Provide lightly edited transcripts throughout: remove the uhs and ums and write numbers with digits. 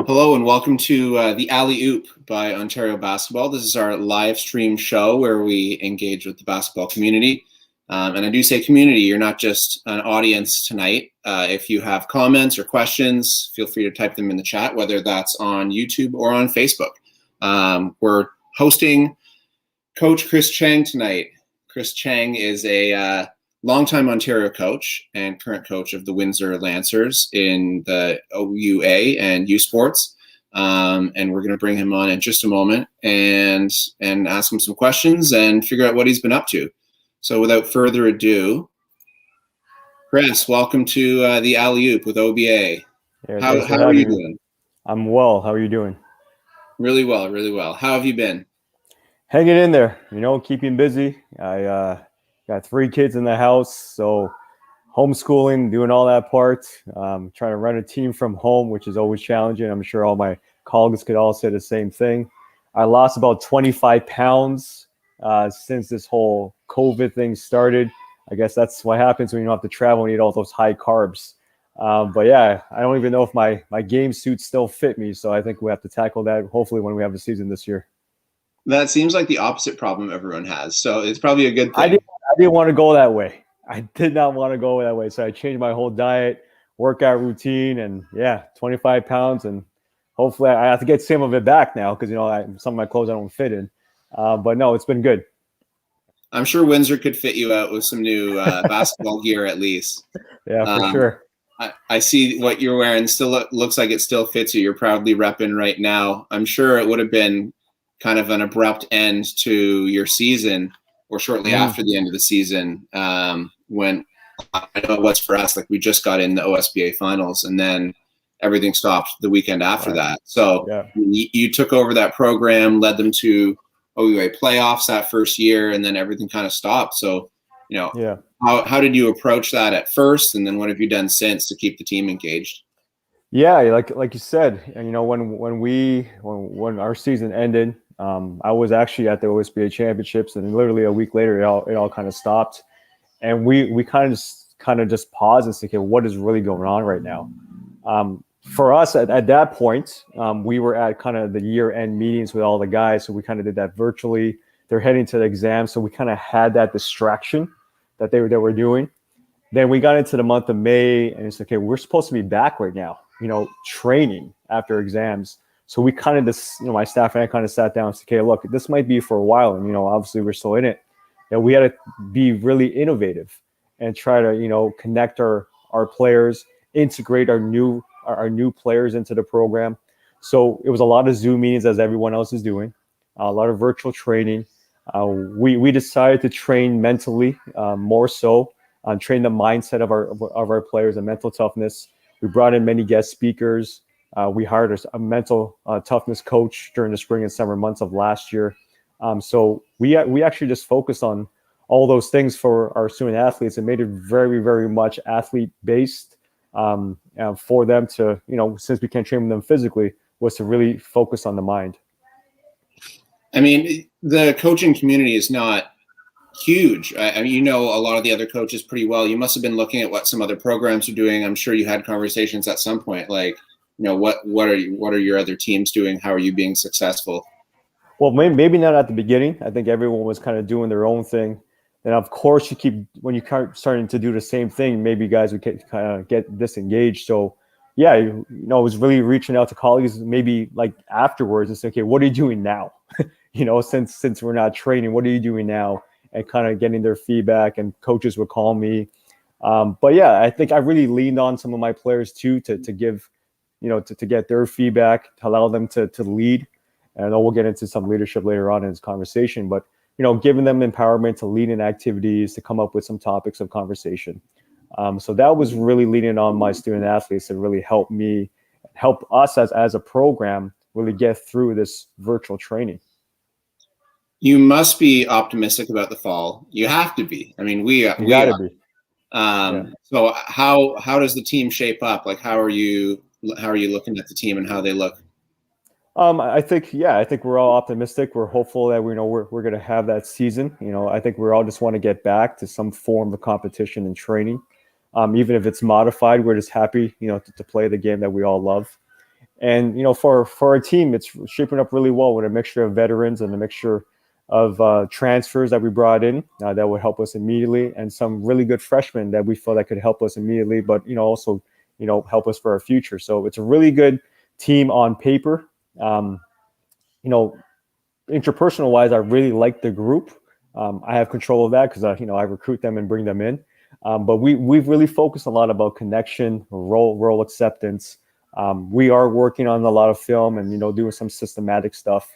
Hello and welcome to the Alley-Oop by Ontario Basketball. This is our live stream show where we engage with the basketball community. And I do say community, you're not just an audience tonight. If you have comments or questions, feel free to type them in the chat, whether that's on YouTube or on Facebook. We're hosting Coach Chris Cheng tonight. Chris Cheng is a longtime Ontario coach and current coach of the Windsor Lancers in the OUA and U Sports. And we're going to bring him on in just a moment and ask him some questions and figure out what he's been up to. So without further ado, Chris, welcome to the Alley-Oop with OBA. Yeah, how are you doing? I'm well. How are you doing? Really well, really well. How have you been? Hanging in there, keeping busy. I got 3 kids in the house, so homeschooling, doing all that part, trying to run a team from home, which is always challenging. I'm sure all my colleagues could all say the same thing. I lost about 25 pounds since this whole COVID thing started. I guess that's what happens when you don't have to travel and eat all those high carbs. But yeah, I don't even know if my game suits still fit me, so I think we have to tackle that hopefully when we have the season this year. That seems like the opposite problem everyone has, so it's probably a good thing. I didn't want to go that way. I did not want to go that way. So I changed my whole diet, workout routine, and 25 pounds. And hopefully I have to get some of it back now because, some of my clothes I don't fit in. But no, it's been good. I'm sure Windsor could fit you out with some new basketball gear at least. Yeah, for sure. I see what you're wearing. Still looks like it still fits you. You're proudly repping right now. I'm sure it would have been kind of an abrupt end to your season or shortly after the end of the season when I know it was for us, like we just got in the OSBA finals and then everything stopped the weekend after that. So you took over that program, led them to OUA playoffs that first year, and then everything kind of stopped. So, how did you approach that at first? And then what have you done since to keep the team engaged? Yeah, like you said, when our season ended, I was actually at the OSBA championships, and literally a week later, it all kind of stopped, and we kind of just paused and said, okay, what is really going on right now? For us at that point, we were at kind of the year-end meetings with all the guys, so we kind of did that virtually. They're heading to the exam, so we kind of had that distraction that they were doing. Then we got into the month of May, and it's okay, we're supposed to be back right now, training after exams. So we kind of just, my staff and I kind of sat down and said, okay, look, this might be for a while. And, obviously we're still in it. And we had to be really innovative and try to, connect our players, integrate our new players into the program. So it was a lot of Zoom meetings as everyone else is doing, a lot of virtual training. We decided to train mentally more so, train the mindset of our players and mental toughness. We brought in many guest speakers. We hired a mental toughness coach during the spring and summer months of last year. So we actually just focused on all those things for our student athletes and made it very, very much athlete based for them to, since we can't train them physically, was to really focus on the mind. I mean, the coaching community is not huge. I mean, a lot of the other coaches pretty well. You must have been looking at what some other programs are doing. I'm sure you had conversations at some point, like, what are your other teams doing? How are you being successful? Well, maybe not at the beginning. I think everyone was kind of doing their own thing. And of course, when you start starting to do the same thing, maybe guys would kind of get disengaged. So I was really reaching out to colleagues maybe like afterwards and say, okay, what are you doing now? Since we're not training, what are you doing now? And kind of getting their feedback, and coaches would call me. But I think I really leaned on some of my players too to give, to get their feedback, to allow them to lead. And I know we'll get into some leadership later on in this conversation, but, giving them empowerment to lead in activities, to come up with some topics of conversation. So that was really leaning on my student athletes to really help us as a program really get through this virtual training. You must be optimistic about the fall. You have to be. I mean, we gotta be. So how does the team shape up? Like, how are you looking at the team and how they look? I think we're all optimistic. We're hopeful that we're going to have that season. I think we all just want to get back to some form of competition and training. Even if it's modified, we're just happy, to play the game that we all love. And for our team, it's shaping up really well with a mixture of veterans and a mixture of transfers that we brought in that would help us immediately, and some really good freshmen that we feel that could help us immediately, but also help us for our future. So it's a really good team on paper. Interpersonal wise, I really like the group. I have control of that because I recruit them and bring them in. But we've really focused a lot about connection, role acceptance. We are working on a lot of film and doing some systematic stuff.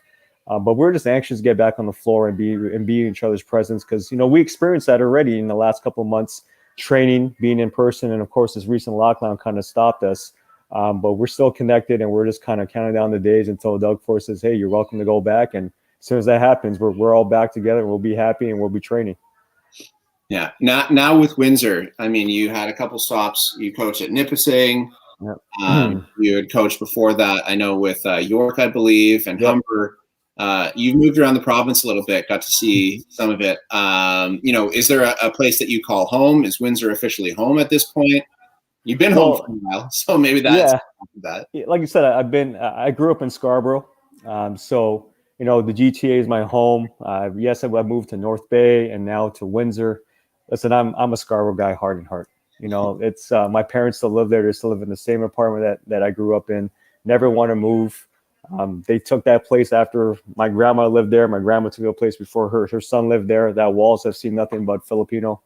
But we're just anxious to get back on the floor and be in each other's presence, because we experienced that already in the last couple of months, training, being in person, and of course this recent lockdown kind of stopped us. But we're still connected, and we're just kind of counting down the days until Doug Ford says, "Hey, you're welcome to go back." And as soon as that happens, we're all back together. We'll be happy and we'll be training. Yeah. Now with Windsor, I mean, you had a couple stops. You coached at Nipissing. Yep. You had coached before that, I know, with York, I believe, and Yep. Humber. You've moved around the province a little bit, got to see some of it. Is there a place that you call home? Is Windsor officially home at this point? You've been home for a while, so maybe that's that. Like you said, I grew up in Scarborough. So the GTA is my home. Yes, I moved to North Bay and now to Windsor. Listen, I'm a Scarborough guy, heart and heart. It's my parents still live there. They still live in the same apartment that I grew up in. Never want to move. They took that place after my grandma lived there. My grandma took the place before her. Her son lived there. That walls have seen nothing but Filipino.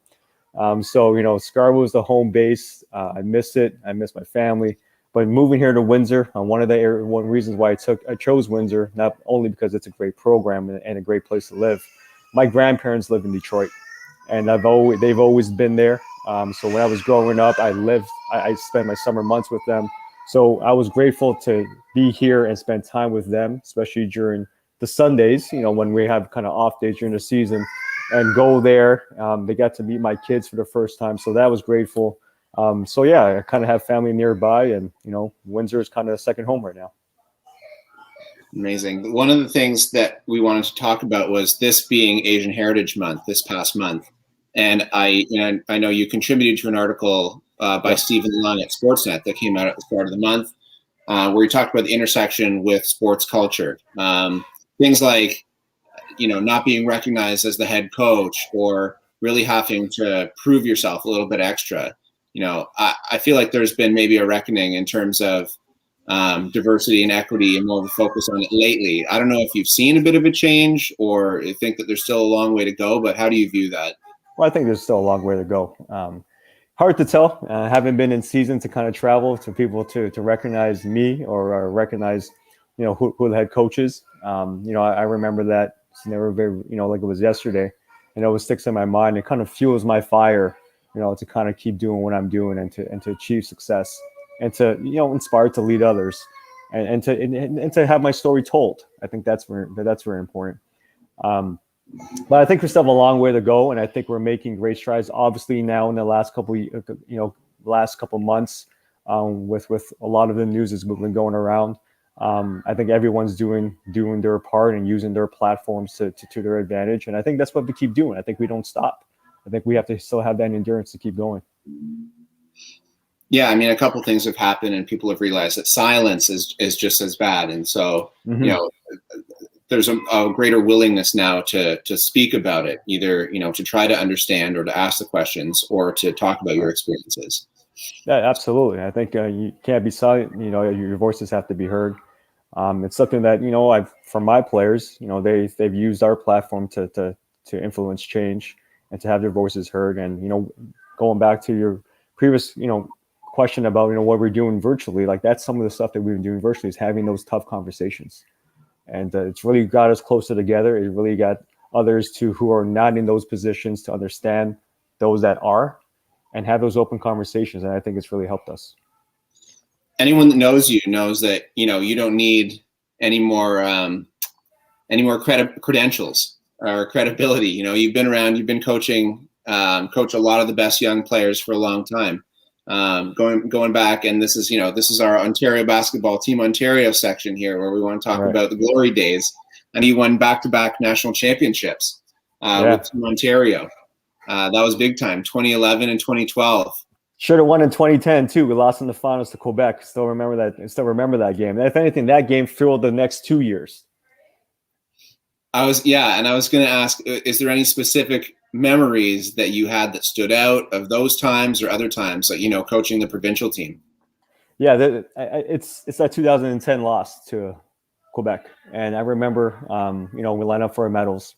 So Scarborough is the home base. I miss it. I miss my family. But moving here to Windsor, one of the reasons why I chose Windsor, not only because it's a great program and a great place to live. My grandparents live in Detroit, and they've always been there. So when I was growing up, I spent my summer months with them. So I was grateful to be here and spend time with them, especially during the Sundays, when we have kind of off days during the season, and go there. They got to meet my kids for the first time, so that was grateful. So yeah, I kind of have family nearby, and Windsor is kind of a second home right now. Amazing. One of the things that we wanted to talk about was this being Asian Heritage Month this past month, and I know you contributed to an article by Stephen Lung at Sportsnet that came out at the start of the month, where he talked about the intersection with sports culture, things like not being recognized as the head coach, or really having to prove yourself a little bit extra. I feel like there's been maybe a reckoning in terms of diversity and equity and more of a focus on it lately. I don't know if you've seen a bit of a change or you think that there's still a long way to go, but how do you view that? Well, I think there's still a long way to go. Hard to tell. Haven't been in season to kind of travel to people to recognize me or recognize, who the head coach is. I remember that it's never very, like it was yesterday, and it always sticks in my mind. It kind of fuels my fire, to kind of keep doing what I'm doing and to achieve success and to, inspire to lead others and to have my story told. I think that's very important. But I think we still have a long way to go, and I think we're making great strides. Obviously, now in the last couple months, with a lot of the news that's been going around, I think everyone's doing their part and using their platforms to their advantage, and I think that's what we keep doing. I think we don't stop. I think we have to still have that endurance to keep going. Yeah, I mean, a couple things have happened, and people have realized that silence is just as bad, and so there's a greater willingness now to speak about it, either to try to understand or to ask the questions or to talk about your experiences. Yeah, absolutely. I think you can't be silent. Your voices have to be heard. It's something that from my players, they've used our platform to influence change and to have their voices heard. And going back to your previous question about what we're doing virtually, like that's some of the stuff that we've been doing virtually, is having those tough conversations. And it's really got us closer together. It really got others who are not in those positions to understand those that are, and have those open conversations. And I think it's really helped us. Anyone that knows you knows that you don't need any more credentials or credibility. You've been around, you've been coaching, coach a lot of the best young players for a long time. Going back, and this is our Ontario basketball Team Ontario section here, where we want to talk about the glory days. And you won back-to-back national championships with Team Ontario. That was big time, 2011 and 2012. Should have won in 2010 too. We lost in the finals to Quebec. Still remember that. Still remember that game. And if anything, that game fueled the next 2 years. I was going to ask, is there any specific memories that you had that stood out of those times or other times, like, coaching the provincial team? Yeah, it's that 2010 loss to Quebec, and I remember, we lined up for our medals,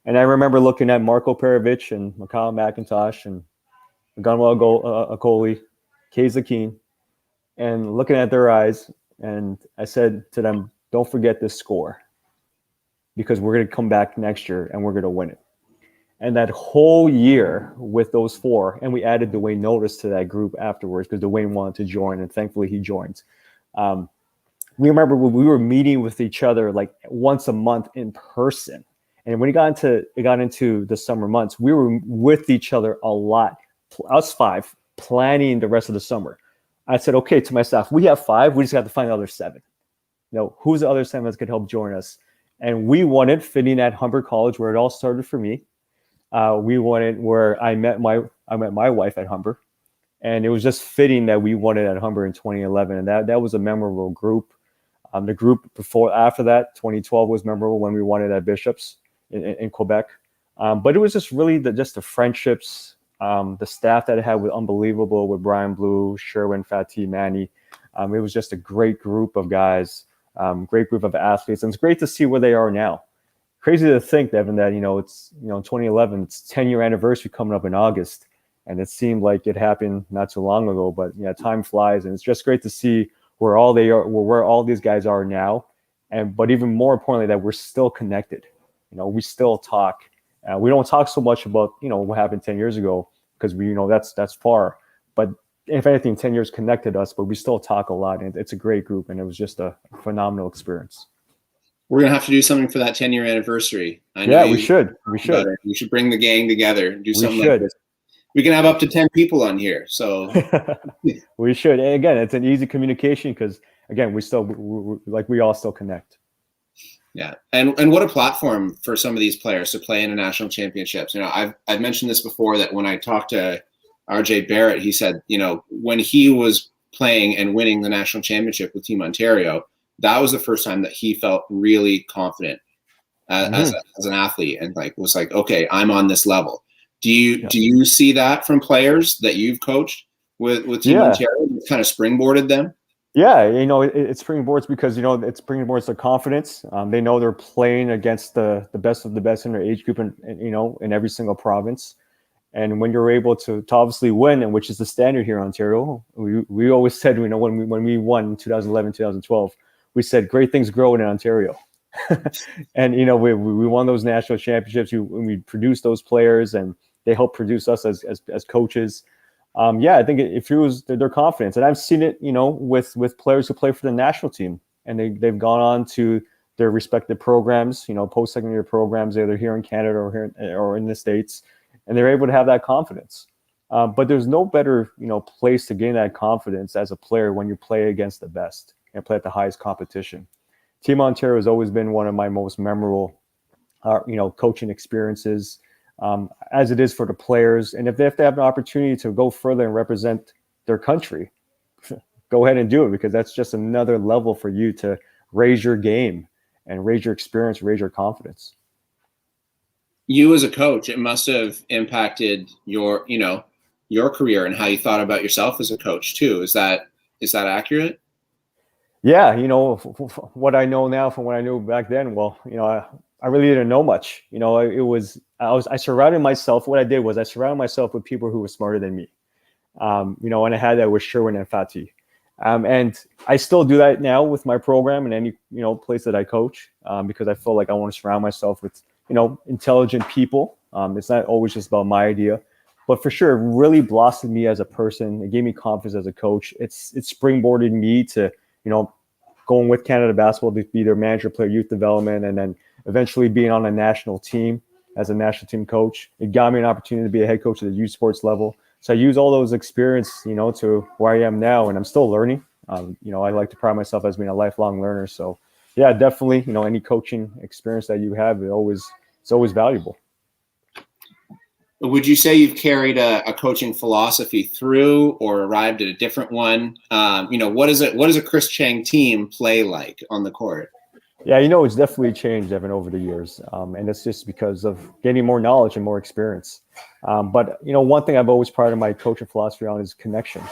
and I remember looking at Marco Perovic and Mikhail McIntosh and Gunwell Akoli, Kay Zakeen, and looking at their eyes, and I said to them, "Don't forget this score, because we're going to come back next year and we're going to win it." And that whole year with those four, and we added Dwayne Notice to that group afterwards because Dwayne wanted to join, and thankfully he joined. We remember when we were meeting with each other like once a month in person. And when it got into the summer months, we were with each other a lot. Us five planning the rest of the summer. I said, okay, to my staff, we have five. We just got to find the other seven. Who's the other seven that could help join us? And we wanted fitting at Humber College, where it all started for me. We wanted where I met my wife at Humber, and it was just fitting that we won it at Humber in 2011, and that was a memorable group. The group after that, 2012 was memorable when we won it at Bishops in Quebec. But it was just really the friendships, the staff that I had was unbelievable with Brian Blue, Sherwin, Fatih, Manny. It was just a great group of guys, great group of athletes, and it's great to see where they are now. Crazy to think, Devin, that it's 2011, it's 10-year anniversary coming up in August, and it seemed like it happened not too long ago. But yeah, time flies, and it's just great to see where all these guys are now, but even more importantly, that we're still connected. We still talk. We don't talk so much about what happened 10 years ago because we that's far. But if anything, 10 years connected us, but we still talk a lot, and it's a great group, and it was just a phenomenal experience. We're going to have to do something for that 10-year anniversary. We should. We should bring the gang together and do something like this. We can have up to 10 people on here. So we should. And again, it's an easy communication because, again, we all still connect. Yeah. And what a platform for some of these players to play in national championships. I've mentioned this before, that when I talked to RJ Barrett, he said, when he was playing and winning the national championship with Team Ontario, that was the first time that he felt really confident as an athlete, and was like, okay, I'm on this level. Do you see that from players that you've coached with Team Ontario? It's kind of springboarded them. Yeah, it springboards because it springboards their confidence. They know they're playing against the best of the best in their age group, in every single province. And when you're able to obviously win, and which is the standard here in Ontario, we always said, when we won in 2011, 2012. We said great things grow in Ontario. And, we won those national championships. We produced those players, and they helped produce us as coaches. I think it fuels their confidence. And I've seen it, with players who play for the national team, and they've gone on to their respective programs, post-secondary programs, either here in Canada or in the States, and they're able to have that confidence. But there's no better, place to gain that confidence as a player when you play against the best and play at the highest competition. Team Ontario has always been one of my most memorable, coaching experiences, as it is for the players. And if they have to have an opportunity to go further and represent their country, go ahead and do it, because that's just another level for you to raise your game and raise your experience, raise your confidence. You as a coach, it must have impacted your career and how you thought about yourself as a coach too. Is that accurate? Yeah, what I know now from what I knew back then. Well, I really didn't know much. I surrounded myself. What I did was I surrounded myself with people who were smarter than me. And I had that with Sherwin and Fatih. And I still do that now with my program and any place that I coach, because I feel like I want to surround myself with intelligent people. It's not always just about my idea. But for sure, it really blossomed me as a person. It gave me confidence as a coach. It springboarded me to going with Canada Basketball to be their manager, player youth development, and then eventually being on a national team as a national team coach. It got me an opportunity to be a head coach at the youth sports level. So I use all those experience, to where I am now, and I'm still learning. I like to pride myself as being a lifelong learner. So yeah, definitely, any coaching experience that you have, it's always valuable. Would you say you've carried a coaching philosophy through or arrived at a different one? What does a Chris Cheng team play like on the court? Yeah, it's definitely changed, Evan, over the years. And it's just because of getting more knowledge and more experience. But one thing I've always prided my coaching philosophy on is connection.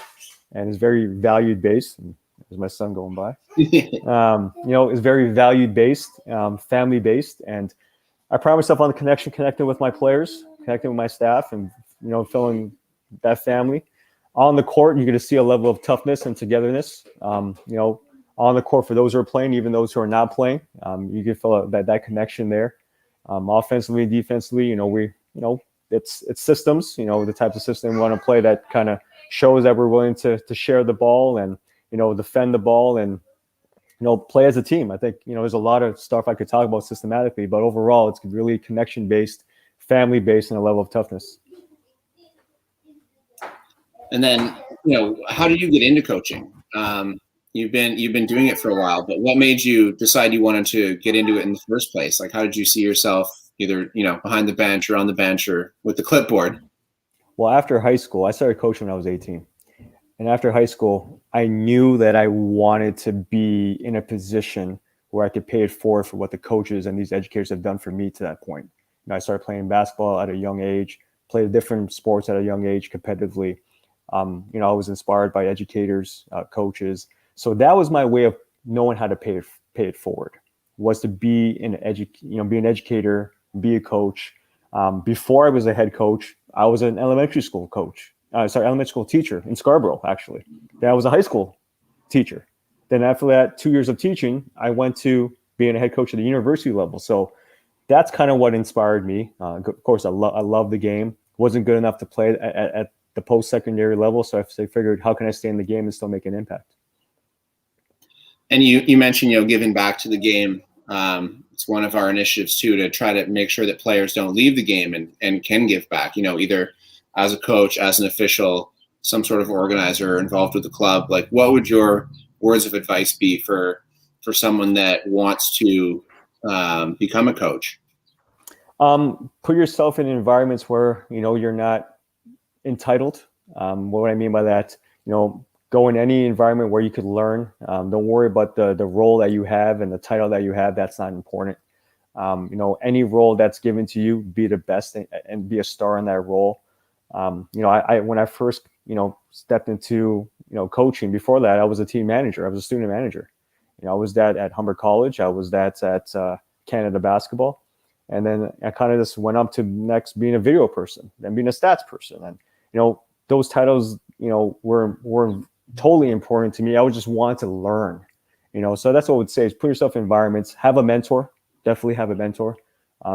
And it's very valued based. And there's my son going by. It's very valued based, family based. And I pride myself on the connection, connecting with my players, connecting with my staff, and feeling that family. On the court, you're going to see a level of toughness and togetherness. On the court for those who are playing, even those who are not playing, you can feel that connection there. Offensively, defensively, it's systems. The types of system we want to play that kind of shows that we're willing to share the ball and defend the ball and play as a team. I think there's a lot of stuff I could talk about systematically, but overall, it's really connection based, family based, and a level of toughness. And then, how did you get into coaching? You've been doing it for a while, but what made you decide you wanted to get into it in the first place? Like, how did you see yourself either, behind the bench or on the bench or with the clipboard? Well, after high school, I started coaching when I was 18. And after high school, I knew that I wanted to be in a position where I could pay it forward for what the coaches and these educators have done for me to that point. I started playing basketball at a young age, played different sports at a young age competitively. I was inspired by educators, coaches. So that was my way of knowing how to pay it forward, was to be be an educator, be a coach. Before I was a head coach, I was an elementary school teacher in Scarborough, actually. Then I was a high school teacher. Then after that, 2 years of teaching, I went to being a head coach at the university level. So that's kind of what inspired me. Of course, I love the game. Wasn't good enough to play at the post-secondary level, so I figured, how can I stay in the game and still make an impact? And you mentioned, giving back to the game. It's one of our initiatives too, to try to make sure that players don't leave the game and can give back, either as a coach, as an official, some sort of organizer involved with the club. Like, what would your words of advice be for someone that wants to become a coach? Put yourself in environments where, you're not entitled. What I mean by that, go in any environment where you could learn. Don't worry about the role that you have and the title that you have. That's not important. Any role that's given to you, be the best and be a star in that role. I when I first, stepped into, coaching, before that, I was a team manager. I was a student manager. I was that at Humber College. I was that at Canada Basketball. And then I kind of just went up to next being a video person, then being a stats person. And, those titles, were totally important to me. I would just want to learn, so that's what I would say is put yourself in environments, have a mentor, definitely have a mentor,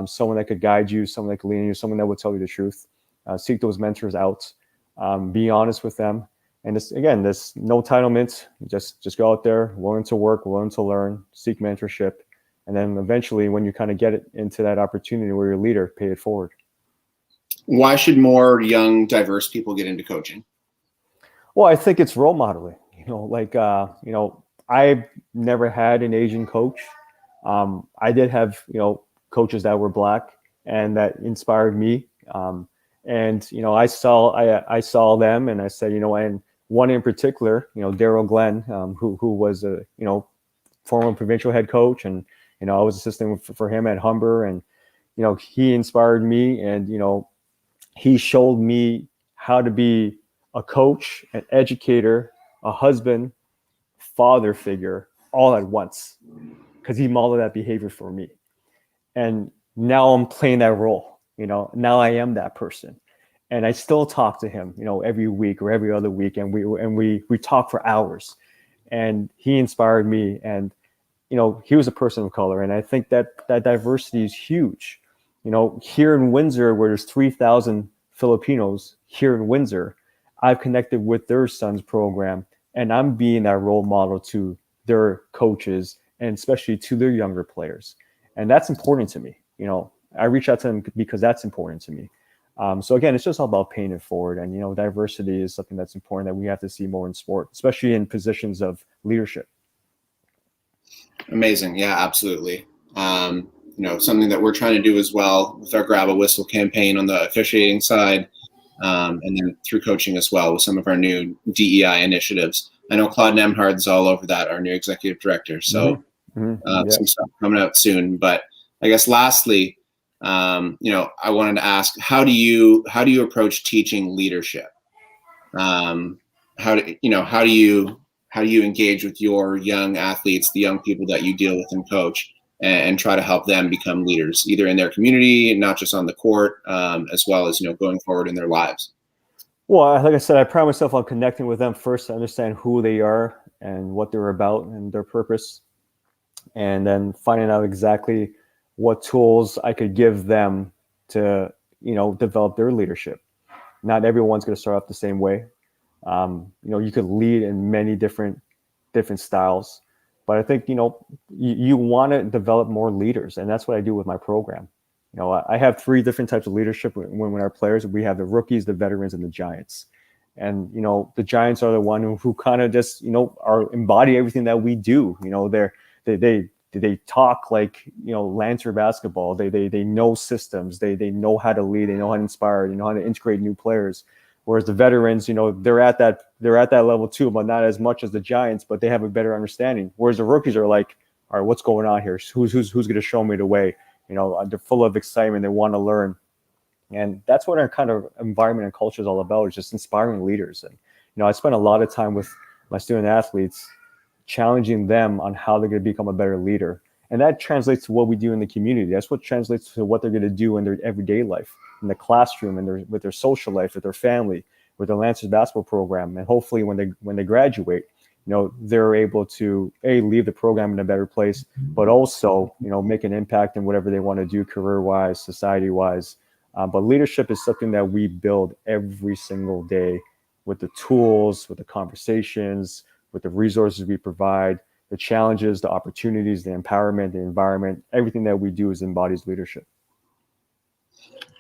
someone that could guide you, someone that could lead you, someone that would tell you the truth. Seek those mentors out, be honest with them. And there's no entitlement. Just go out there, willing to work, willing to learn, seek mentorship. And then eventually when you kind of get it into that opportunity where you're a leader, pay it forward. Why should more young, diverse people get into coaching? Well, I think it's role modeling. I've never had an Asian coach. I did have, coaches that were Black and that inspired me. And I saw them, and I said, and one in particular, Daryl Glenn, who was a former provincial head coach, and I was assistant for him at Humber, and he inspired me, and he showed me how to be a coach, an educator, a husband, father figure, all at once, because he modeled that behavior for me. And now I'm playing that role. Now I am that person, and I still talk to him, every week or every other week, and we talk for hours. And he inspired me, and he was a person of color, and I think that diversity is huge. Here in Windsor, where there's 3,000 Filipinos here in Windsor, I've connected with their son's program, and I'm being that role model to their coaches and especially to their younger players, and that's important to me. I reach out to them because that's important to me. So again, it's just all about paying it forward. And, diversity is something that's important that we have to see more in sport, especially in positions of leadership. Amazing. Yeah, absolutely. something that we're trying to do as well with our Grab a Whistle campaign on the officiating side, and then through coaching as well with some of our new DEI initiatives. I know Claude Nemhard's all over that, our new executive director. So some stuff coming out soon. But I guess lastly, I wanted to ask, how do you approach teaching leadership? How do you engage with your young athletes, the young people that you deal with and coach, and try to help them become leaders, either in their community, not just on the court, as well as going forward in their lives? Well, like I said, I pride myself on connecting with them first to understand who they are and what they're about and their purpose, and then finding out exactly what tools I could give them to develop their leadership. Not everyone's going to start off the same way. You could lead in many different styles, but I think you want to develop more leaders, and that's what I do with my program. I have 3 different types of leadership when our players. We have the rookies, the veterans, and the giants. And the giants are the one who kind of just embody everything that we do. They talk like Lancer basketball. They know systems. They know how to lead. They know how to inspire. They know how to integrate new players. Whereas the veterans, they're at that level too, but not as much as the giants. But they have a better understanding. Whereas the rookies are like, all right, what's going on here? Who's going to show me the way? They're full of excitement. They want to learn, and that's what our kind of environment and culture is all about. Is just inspiring leaders. And I spend a lot of time with my student athletes, challenging them on how they're going to become a better leader. And that translates to what we do in the community. That's what translates to what they're going to do in their everyday life, in the classroom, and with their social life, with their family, with the Lancers basketball program. And hopefully when they graduate, they're able to leave the program in a better place, but also, make an impact in whatever they want to do career-wise, society-wise. But leadership is something that we build every single day with the tools, with the conversations, with the resources we provide, the challenges, the opportunities, the empowerment, the environment. Everything that we do is embodies leadership.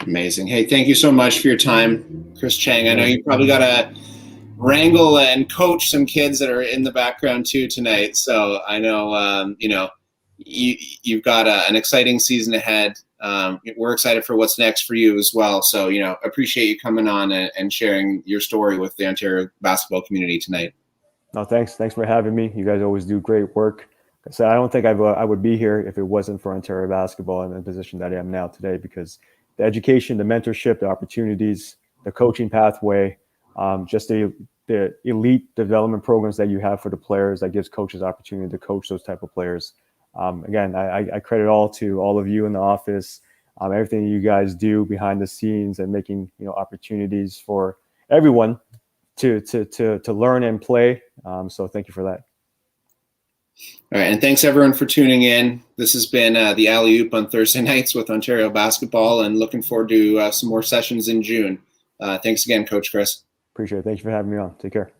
Amazing. Hey, thank you so much for your time, Chris Cheng. I know you probably got to wrangle and coach some kids that are in the background too tonight. So I know, you've got an exciting season ahead. We're excited for what's next for you as well. So, appreciate you coming on and sharing your story with the Ontario basketball community tonight. No, thanks. Thanks for having me. You guys always do great work. Like I said, I don't think I would be here if it wasn't for Ontario basketball in the position that I am now today, because the education, the mentorship, the opportunities, the coaching pathway, just the elite development programs that you have for the players that gives coaches opportunity to coach those type of players. Again, I credit all to all of you in the office, everything you guys do behind the scenes and making opportunities for everyone to learn and play. So thank you for that. All right, and thanks everyone for tuning in. This has been the Alley-Oop on Thursday nights with Ontario basketball, and looking forward to some more sessions in June. Thanks again, Coach Chris. Appreciate it. Thank you for having me on. Take care.